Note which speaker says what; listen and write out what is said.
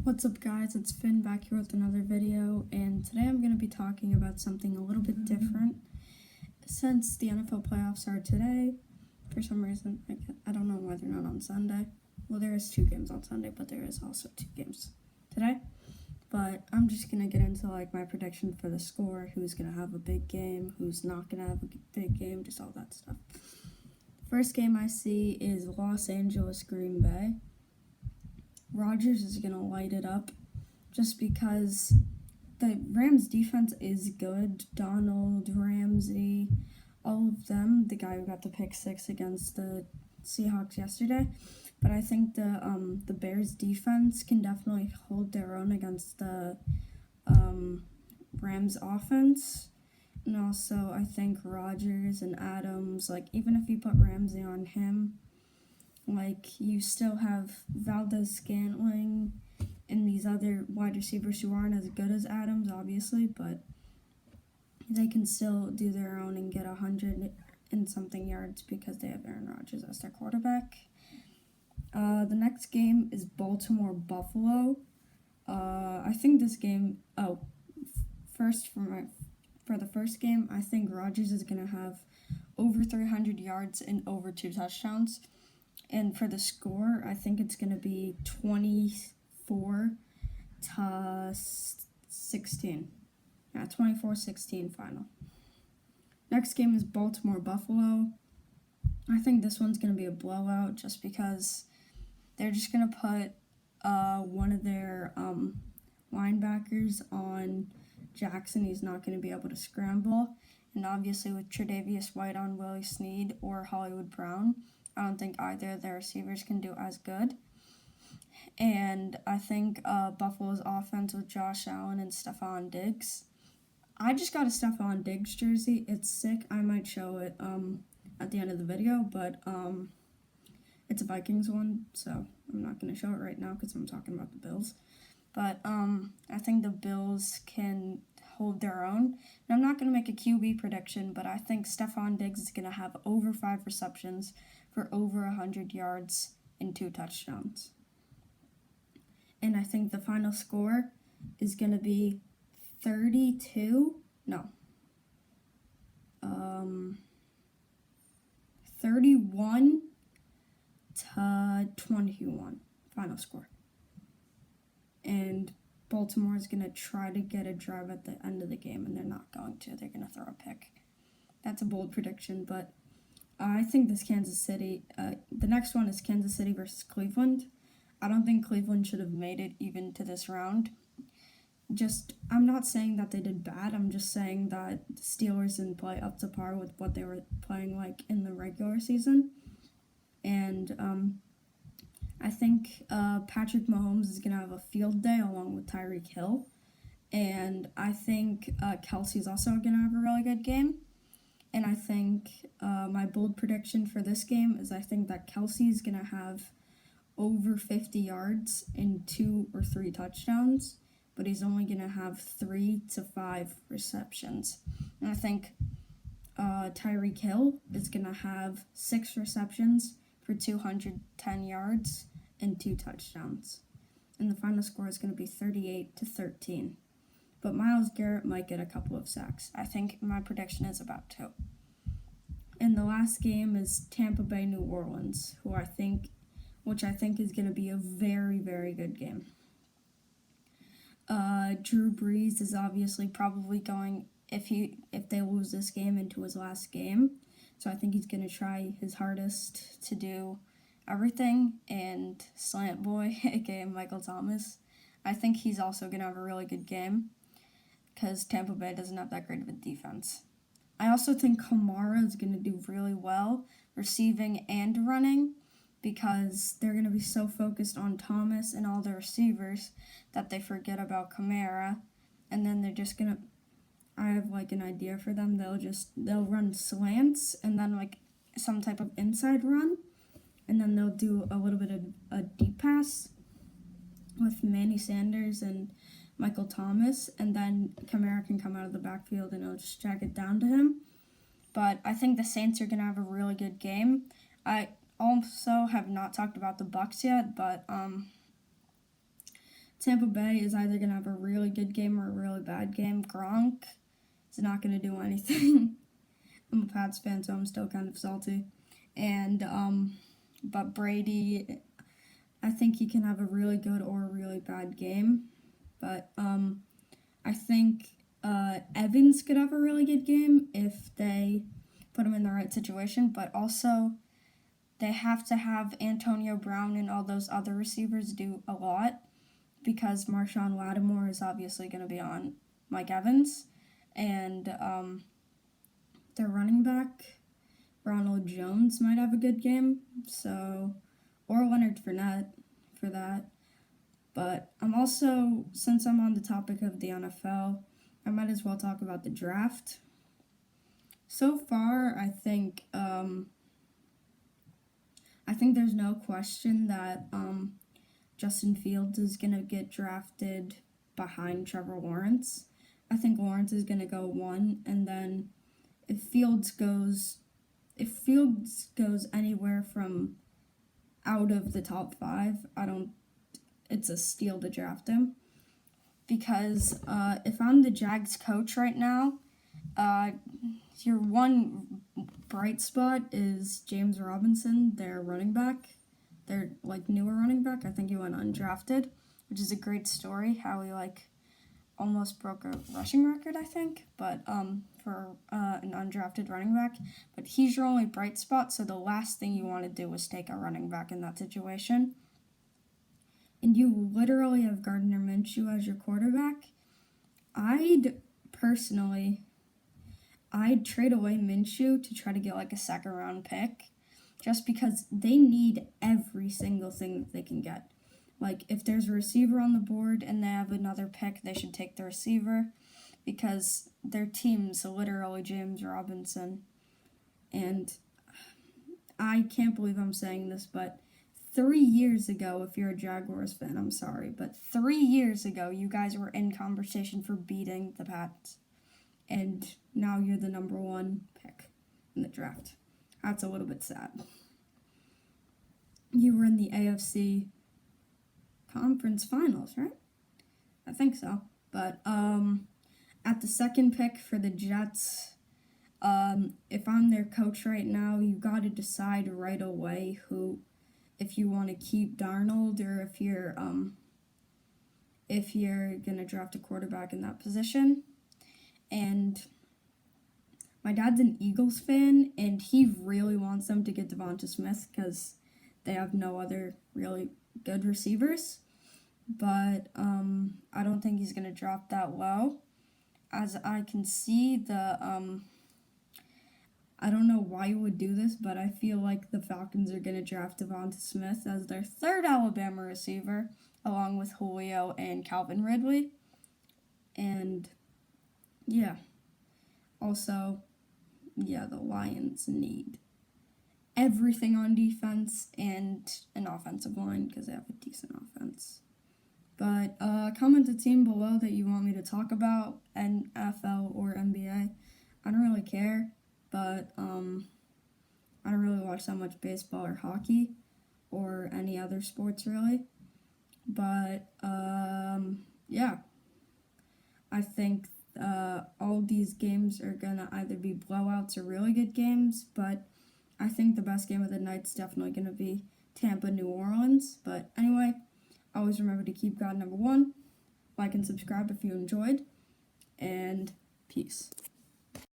Speaker 1: What's up guys, it's Finn back here with another video, and today I'm going to be talking about something a little bit different. Since the NFL playoffs are today, for some reason, I don't know why they're not on Sunday. Well, there is 2 games on Sunday, but there is also 2 games today. But I'm just going to get into my prediction for the score, who's going to have a big game, who's not going to have a big game, just all that stuff. First game I see is Los Angeles Green Bay. Rodgers is going to light it up just because the Rams defense is good. Donald, Ramsey, all of them, the guy who got the pick 6 against the Seahawks yesterday. But I think the Bears defense can definitely hold their own against the Rams offense. And also I think Rodgers and Adams, even if you put Ramsey on him, you still have Valdez-Scantling and these other wide receivers who aren't as good as Adams, obviously, but they can still do their own and get 100 and something yards because they have Aaron Rodgers as their quarterback. The next game is Baltimore-Buffalo. I think this game, first for the first game, I think Rodgers is going to have over 300 yards and over 2 touchdowns. And for the score, I think it's going to be 24-16. Yeah, 24-16 final. Next game is Baltimore-Buffalo. I think this one's going to be a blowout just because they're just going to put one of their linebackers on Jackson. He's not going to be able to scramble. And obviously with Tre'Davious White on Willie Snead or Hollywood Brown, I don't think either of their receivers can do as good. And I think Buffalo's offense with Josh Allen and Stephon Diggs. I just got a Stephon Diggs jersey. It's sick. I might show it at the end of the video, but it's a Vikings one, so I'm not going to show it right now because I'm talking about the Bills. But I think the Bills can hold their own. And I'm not going to make a QB prediction, but I think Stephon Diggs is going to have over 5 receptions for over 100 yards and 2 touchdowns. And I think the final score is going to be 31-21 final score. And Baltimore is going to try to get a drive at the end of the game, and they're not going to. They're going to throw a pick. That's a bold prediction, but I think this Kansas City, the next one is Kansas City versus Cleveland. I don't think Cleveland should have made it even to this round. I'm not saying that they did bad. I'm just saying that the Steelers didn't play up to par with what they were playing in the regular season. And I think Patrick Mahomes is going to have a field day along with Tyreek Hill. And I think Kelsey's also going to have a really good game. And I think my bold prediction for this game is I think that Kelsey's going to have over 50 yards and 2 or 3 touchdowns, but he's only going to have 3 to 5 receptions. And I think Tyreek Hill is going to have 6 receptions for 210 yards and 2 touchdowns. And the final score is going to be 38-13. But Myles Garrett might get a couple of sacks. I think my prediction is about 2. And the last game is Tampa Bay, New Orleans, which I think is going to be a very, very good game. Drew Brees is obviously probably going, if they lose this game, into his last game. So I think he's going to try his hardest to do everything. And Slant Boy, aka Michael Thomas, I think he's also going to have a really good game because Tampa Bay doesn't have that great of a defense. I also think Kamara is going to do really well receiving and running because they're going to be so focused on Thomas and all the receivers that they forget about Kamara. And then they're just going to, I have an idea for them. They'll run slants and then some type of inside run. And then they'll do a little bit of a deep pass with Manny Sanders and Michael Thomas, and then Kamara can come out of the backfield and it'll just drag it down to him. But I think the Saints are going to have a really good game. I also have not talked about the Bucs yet, but Tampa Bay is either going to have a really good game or a really bad game. Gronk is not going to do anything. I'm a Pats fan, so I'm still kind of salty. And, but Brady, I think he can have a really good or a really bad game. But, I think, Evans could have a really good game if they put him in the right situation. But also, they have to have Antonio Brown and all those other receivers do a lot, because Marshawn Lattimore is obviously going to be on Mike Evans. And, their running back, Ronald Jones, might have a good game, so, or Leonard Fournette for that. But I'm also, since I'm on the topic of the NFL, I might as well talk about the draft. So far, I think there's no question that Justin Fields is gonna get drafted behind Trevor Lawrence. I think Lawrence is gonna go 1, and then if Fields goes anywhere from out of the top 5, it's a steal to draft him. Because if I'm the Jags coach right now, your one bright spot is James Robinson, their running back. Their newer running back. I think he went undrafted, which is a great story, how he almost broke a rushing record, I think, but for an undrafted running back. But he's your only bright spot, so the last thing you want to do is take a running back in that situation. And you literally have Gardner Minshew as your quarterback. I'd trade away Minshew to try to get a second-round pick, just because they need every single thing that they can get. If there's a receiver on the board and they have another pick, they should take the receiver, because their team's literally James Robinson. And I can't believe I'm saying this, but 3 years ago, if you're a Jaguars fan, I'm sorry, but 3 years ago, you guys were in conversation for beating the Pats. And now you're the number 1 pick in the draft. That's a little bit sad. You were in the AFC Conference Finals, right? I think so. But at the second pick for the Jets, if I'm their coach right now, you got to decide right away if you want to keep Darnold, or if you're gonna draft a quarterback in that position. And my dad's an Eagles fan, and he really wants them to get Devonta Smith because they have no other really good receivers. But I don't think he's going to drop that low. As I can see, I don't know why you would do this, but I feel like the Falcons are going to draft Devonta Smith as their 3rd Alabama receiver, along with Julio and Calvin Ridley. And yeah. Also, the Lions need everything on defense and an offensive line, because they have a decent offense. But comment the team below that you want me to talk about, NFL or NBA. I don't really care, but I don't really watch that much baseball or hockey or any other sports really. But yeah, I think all these games are gonna either be blowouts or really good games, but I think the best game of the night's definitely gonna be Tampa, New Orleans. But anyway, always remember to keep God number 1. Like and subscribe if you enjoyed, and peace.